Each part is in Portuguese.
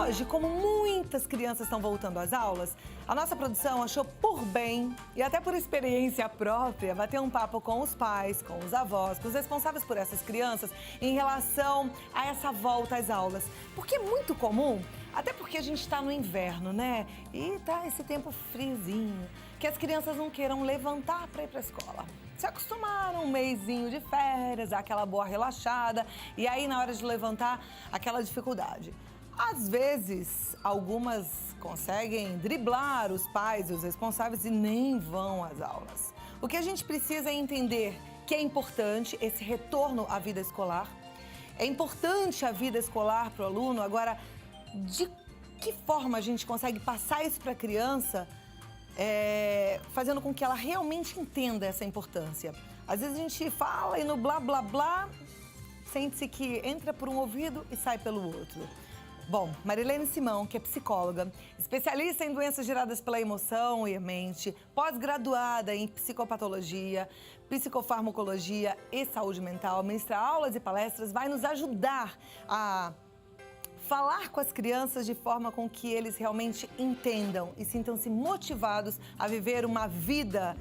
hoje, como muitas crianças estão voltando às aulas, a nossa produção achou por bem e até por experiência própria bater um papo com os pais, com os avós, com os responsáveis por essas crianças em relação a essa volta às aulas. Porque é muito comum, até porque a gente está no inverno, né? E tá esse tempo friozinho, que as crianças não queiram levantar para ir para a escola. Se acostumaram um mesinho de férias, aquela boa relaxada, e aí na hora de levantar, aquela dificuldade. Às vezes, algumas conseguem driblar os pais e os responsáveis e nem vão às aulas. O que a gente precisa é entender que é importante esse retorno à vida escolar. É importante a vida escolar para o aluno. Agora, de que forma a gente consegue passar isso para a criança, fazendo com que ela realmente entenda essa importância? Às vezes a gente fala e no blá, blá, blá, sente-se que entra por um ouvido e sai pelo outro. Bom, Marilene Simão, que é psicóloga, especialista em doenças geradas pela emoção e a mente, pós-graduada em psicopatologia, psicofarmacologia e saúde mental, ministra aulas e palestras, vai nos ajudar a falar com as crianças de forma com que eles realmente entendam e sintam-se motivados a viver uma vida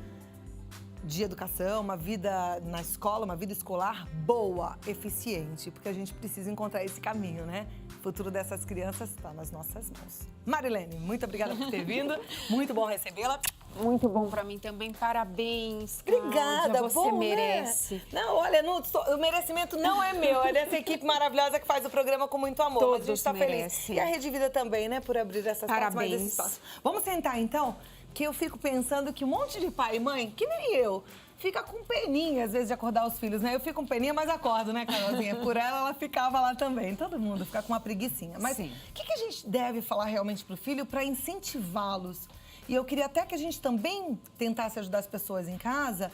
de educação, uma vida na escola, uma vida escolar boa, eficiente, porque a gente precisa encontrar esse caminho, né? O futuro dessas crianças está nas nossas mãos. Marilene, muito obrigada por ter vindo, muito bom recebê-la. Muito bom pra mim também, parabéns, Obrigada, Cláudia, você bom, merece. Né? Não, olha, o merecimento não é meu, é dessa equipe maravilhosa que faz o programa com muito amor. Todos mas a gente tá merecem. feliz. E a Rede Vida também, né, por abrir essas portas, mais esse espaço. Vamos sentar então, que eu fico pensando que um monte de pai e mãe, que nem eu, fica com peninha, às vezes, de acordar os filhos, né? Eu fico com peninha, mas acordo, né, Carolzinha? Por ela ficava lá também. Todo mundo fica com uma preguicinha. Mas o que a gente deve falar realmente pro filho para incentivá-los? E eu queria até que a gente também tentasse ajudar as pessoas em casa,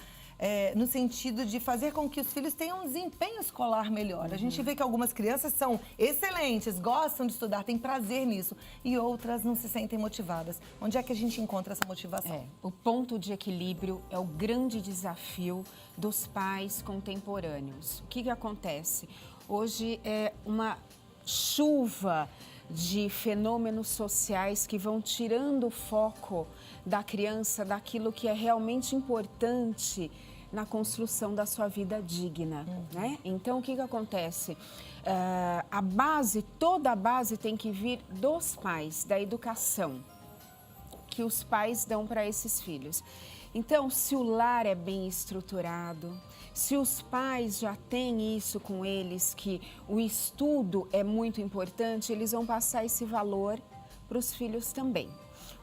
no sentido de fazer com que os filhos tenham um desempenho escolar melhor. A gente vê que algumas crianças são excelentes, gostam de estudar, têm prazer nisso, e outras não se sentem motivadas. Onde é que a gente encontra essa motivação? O ponto de equilíbrio é o grande desafio dos pais contemporâneos. O que acontece? Hoje é uma chuva de fenômenos sociais que vão tirando o foco da criança daquilo que é realmente importante na construção da sua vida digna, né? Então, o que acontece? Toda a base tem que vir dos pais, da educação que os pais dão para esses filhos. Então, se o lar é bem estruturado, se os pais já têm isso com eles, que o estudo é muito importante, eles vão passar esse valor para os filhos também.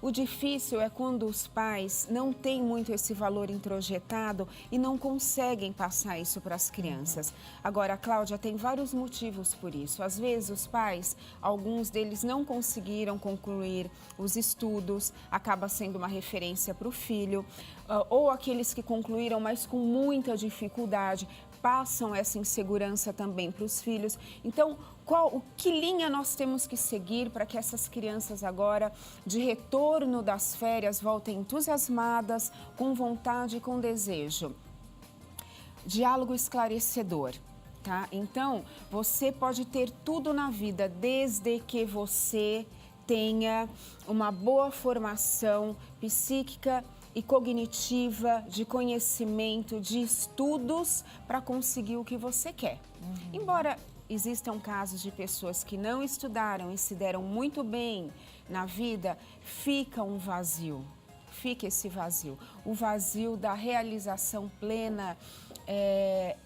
O difícil é quando os pais não têm muito esse valor introjetado e não conseguem passar isso para as crianças. Agora, Cláudia, tem vários motivos por isso. Às vezes, os pais, alguns deles não conseguiram concluir os estudos, acaba sendo uma referência para o filho, ou aqueles que concluíram, mas com muita dificuldade, passam essa insegurança também para os filhos. Então, que linha nós temos que seguir para que essas crianças agora, de retorno das férias, voltem entusiasmadas, com vontade e com desejo? Diálogo esclarecedor, tá? Então, você pode ter tudo na vida, desde que você tenha uma boa formação psíquica e cognitiva, de conhecimento, de estudos para conseguir o que você quer. Embora existam casos de pessoas que não estudaram e se deram muito bem na vida, fica um vazio, fica esse vazio. O vazio da realização plena,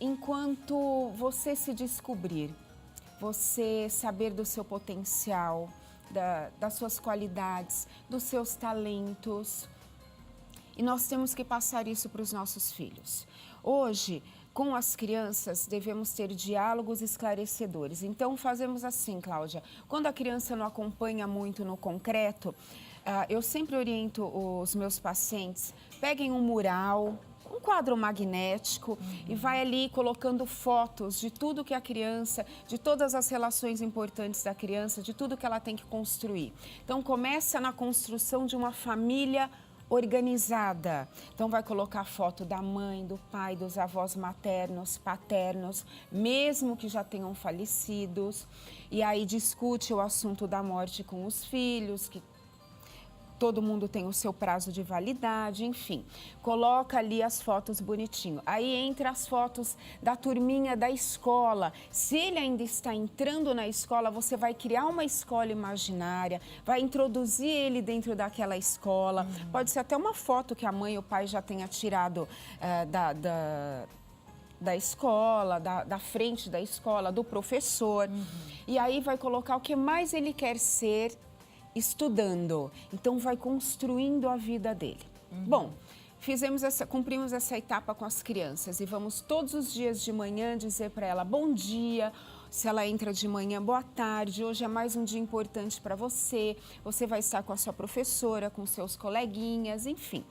enquanto você se descobrir, você saber do seu potencial, das suas qualidades, dos seus talentos. E nós temos que passar isso para os nossos filhos. Hoje, com as crianças, devemos ter diálogos esclarecedores. Então, fazemos assim, Cláudia, quando a criança não acompanha muito no concreto, eu sempre oriento os meus pacientes, peguem um mural, um quadro magnético e vai ali colocando fotos de tudo que a criança, de todas as relações importantes da criança, de tudo que ela tem que construir. Então, começa na construção de uma família organizada. Então vai colocar foto da mãe, do pai, dos avós maternos, paternos, mesmo que já tenham falecidos. E aí discute o assunto da morte com os filhos, que todo mundo tem o seu prazo de validade, enfim. Coloca ali as fotos bonitinho. Aí entra as fotos da turminha da escola. Se ele ainda está entrando na escola, você vai criar uma escola imaginária, vai introduzir ele dentro daquela escola. Pode ser até uma foto que a mãe e o pai já tenha tirado da escola, da frente da escola, do professor. E aí vai colocar o que mais ele quer ser estudando. Então, vai construindo a vida dele. Bom, cumprimos essa etapa com as crianças e vamos todos os dias de manhã dizer para ela bom dia. Se ela entra de manhã, boa tarde, hoje é mais um dia importante para você. Você vai estar com a sua professora, com seus coleguinhas, enfim.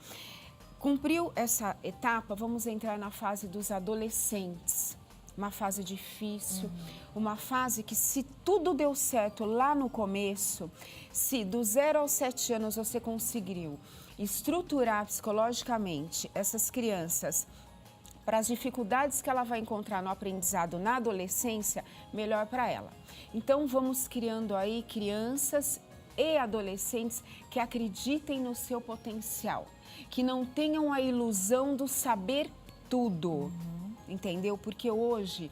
Cumpriu essa etapa, vamos entrar na fase dos adolescentes. Uma fase difícil, uma fase que, se tudo deu certo lá no começo, se do 0 aos 7 anos você conseguiu estruturar psicologicamente essas crianças para as dificuldades que ela vai encontrar no aprendizado na adolescência, melhor para ela. Então, vamos criando aí crianças e adolescentes que acreditem no seu potencial, que não tenham a ilusão do saber tudo. Entendeu? Porque hoje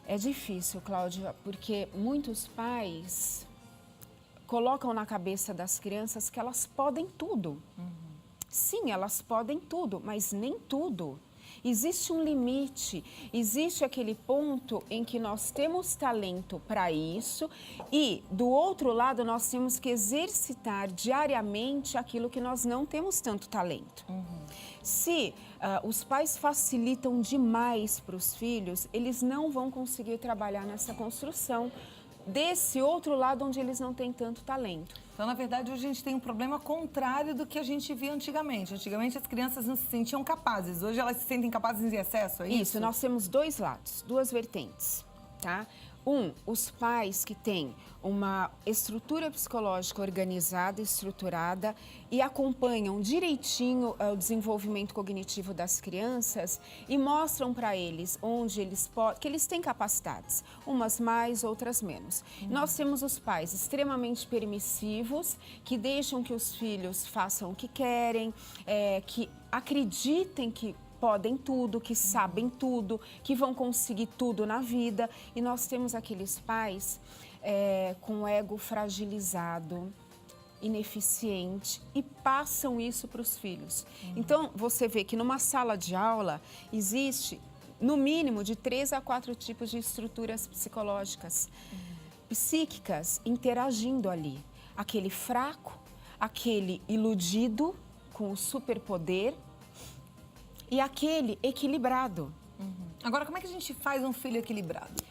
é difícil, Cláudia, porque muitos pais colocam na cabeça das crianças que elas podem tudo. Sim, elas podem tudo, mas nem tudo. Existe um limite, existe aquele ponto em que nós temos talento para isso e, do outro lado, nós temos que exercitar diariamente aquilo que nós não temos tanto talento. Se os pais facilitam demais para os filhos, eles não vão conseguir trabalhar nessa construção desse outro lado onde eles não têm tanto talento. Então, na verdade, hoje a gente tem um problema contrário do que a gente via antigamente. Antigamente, as crianças não se sentiam capazes. Hoje, elas se sentem capazes em excesso, é isso? Isso, nós temos dois lados, duas vertentes, tá? Os pais que têm uma estrutura psicológica organizada, estruturada e acompanham direitinho o desenvolvimento cognitivo das crianças e mostram para eles onde eles que eles têm capacidades, umas mais, outras menos. Nós temos os pais extremamente permissivos, que deixam que os filhos façam o que querem, que acreditem que podem tudo, que sabem tudo, que vão conseguir tudo na vida. E nós temos aqueles pais com o ego fragilizado, ineficiente e passam isso para os filhos. Então, você vê que numa sala de aula existe, no mínimo, de 3 a 4 tipos de estruturas psicológicas, psíquicas, interagindo ali. Aquele fraco, aquele iludido com o superpoder, e aquele equilibrado. Agora, como é que a gente faz um filho equilibrado?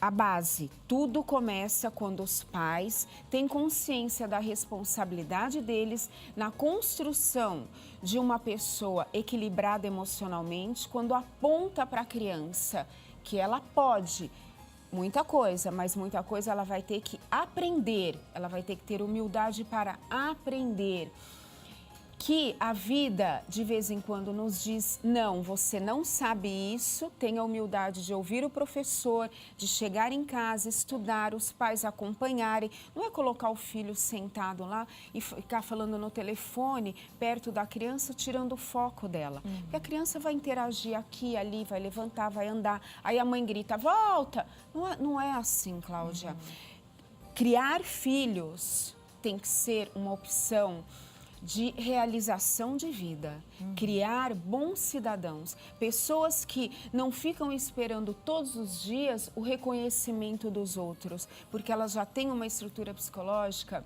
A base, tudo começa quando os pais têm consciência da responsabilidade deles na construção de uma pessoa equilibrada emocionalmente, quando aponta para a criança que ela pode muita coisa, mas muita coisa ela vai ter que aprender, ela vai ter que ter humildade para aprender. Que a vida, de vez em quando, nos diz, não, você não sabe isso, tenha a humildade de ouvir o professor, de chegar em casa, estudar, os pais acompanharem. Não é colocar o filho sentado lá e ficar falando no telefone, perto da criança, tirando o foco dela. Porque a criança vai interagir aqui, ali, vai levantar, vai andar. Aí a mãe grita, volta! Não é assim, Cláudia. Criar filhos tem que ser uma opção de realização de vida, criar bons cidadãos, pessoas que não ficam esperando todos os dias o reconhecimento dos outros, porque elas já têm uma estrutura psicológica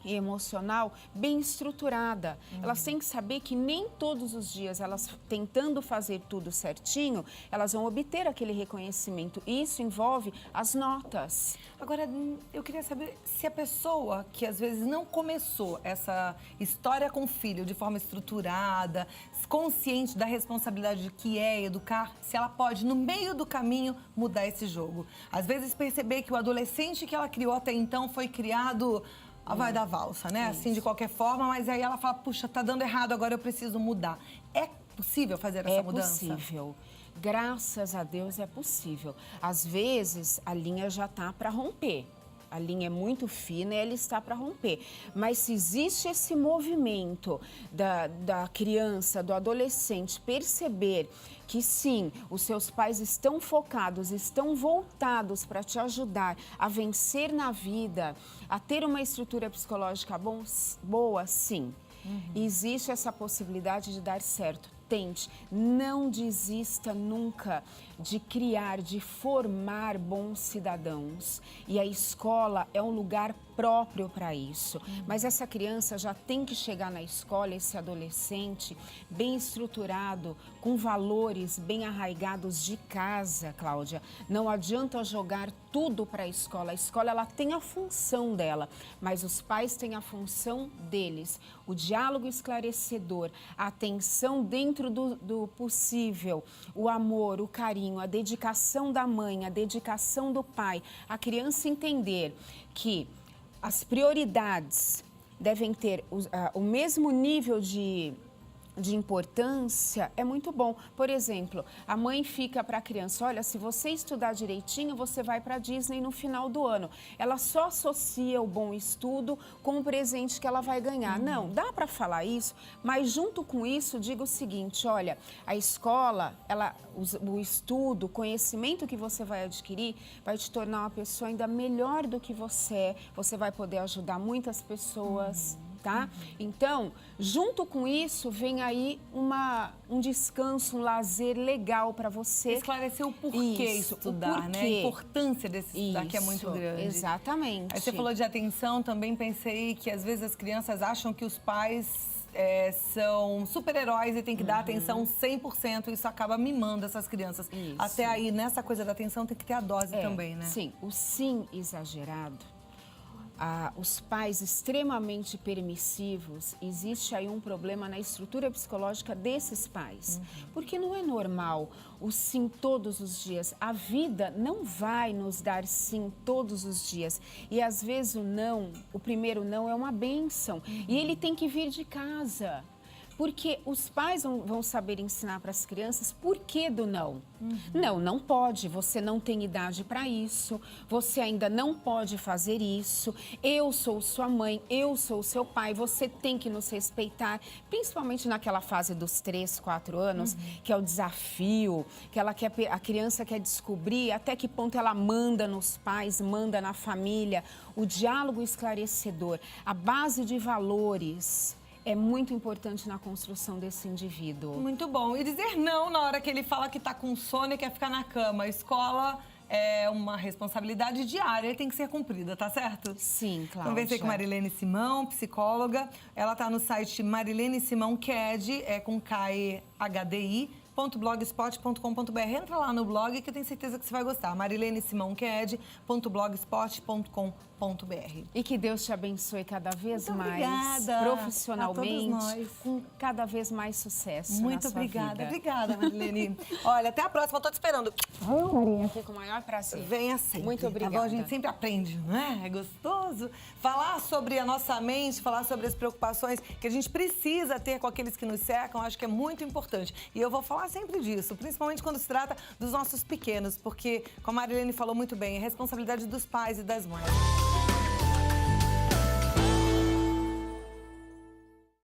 e emocional bem estruturada. Elas têm que saber que nem todos os dias, elas tentando fazer tudo certinho, elas vão obter aquele reconhecimento. E isso envolve as notas. Agora, eu queria saber se a pessoa que às vezes não começou essa história com o filho de forma estruturada, consciente da responsabilidade que é educar, se ela pode, no meio do caminho, mudar esse jogo. Às vezes perceber que o adolescente que ela criou até então foi criado a vai da valsa, né? Assim, de qualquer forma, mas aí ela fala, puxa, tá dando errado, agora eu preciso mudar. É possível fazer essa mudança? É possível. Graças a Deus é possível. Às vezes, a linha já tá para romper. A linha é muito fina e ela está para romper. Mas se existe esse movimento da criança, do adolescente, perceber que sim, os seus pais estão focados, estão voltados para te ajudar a vencer na vida, a ter uma estrutura psicológica boa, sim. Existe essa possibilidade de dar certo. Tente, não desista nunca de criar, de formar bons cidadãos. E a escola é um lugar próprio para isso. Mas essa criança já tem que chegar na escola, esse adolescente, bem estruturado, com valores bem arraigados de casa, Cláudia. Não adianta jogar tudo para a escola. A escola, ela tem a função dela, mas os pais têm a função deles. O diálogo esclarecedor, a atenção dentro do possível, o amor, o carinho, a dedicação da mãe, a dedicação do pai. A criança entender que as prioridades devem ter o mesmo nível de importância, é muito bom. Por exemplo, a mãe fica para a criança, olha, se você estudar direitinho, você vai para a Disney no final do ano. Ela só associa o bom estudo com o presente que ela vai ganhar. Não, dá para falar isso, mas junto com isso, digo o seguinte, olha, a escola, o estudo, o conhecimento que você vai adquirir vai te tornar uma pessoa ainda melhor do que você vai poder ajudar muitas pessoas. Tá? Então, junto com isso, vem aí um descanso, um lazer legal para você. Esclarecer o porquê estudar, né? A importância desse estudar, que é muito grande. Exatamente. Aí você falou de atenção, também pensei que às vezes as crianças acham que os pais são super-heróis e tem que dar atenção 100%, isso acaba mimando essas crianças. Isso. Até aí, nessa coisa da atenção, tem que ter a dose também, né? Sim, o sim exagerado. Os pais extremamente permissivos, existe aí um problema na estrutura psicológica desses pais. Porque não é normal o sim todos os dias. A vida não vai nos dar sim todos os dias. E às vezes o primeiro não é uma bênção. E ele tem que vir de casa. Porque os pais vão saber ensinar para as crianças por que do não. Não pode, você não tem idade para isso, você ainda não pode fazer isso, eu sou sua mãe, eu sou seu pai, você tem que nos respeitar, principalmente naquela fase dos 3, 4 anos, que é o desafio, que a criança quer descobrir até que ponto ela manda nos pais, manda na família, o diálogo esclarecedor, a base de valores. É muito importante na construção desse indivíduo. Muito bom. E dizer não na hora que ele fala que está com sono e quer ficar na cama. A escola é uma responsabilidade diária e tem que ser cumprida, tá certo? Sim, Cláudia. Conversei com Marilene Simão, psicóloga. Ela está no site Marilene Simão KED, com KEHDI.blogspot.com.br. Entra lá no blog que eu tenho certeza que você vai gostar. marilenesimãoked.blogspot.com.br. E que Deus te abençoe cada vez Muito mais, obrigada profissionalmente, com cada vez mais sucesso. Muito na sua obrigada. vida. Obrigada, Marilene. Olha, até a próxima, eu tô te esperando. Foi com o maior prazer. Venha sempre. Muito obrigada. Tá bom? A gente sempre aprende, não é? É gostoso. Falar sobre a nossa mente, falar sobre as preocupações que a gente precisa ter com aqueles que nos cercam, acho que é muito importante. E eu vou falar sempre disso, principalmente quando se trata dos nossos pequenos, porque, como a Marilene falou muito bem, é responsabilidade dos pais e das mães.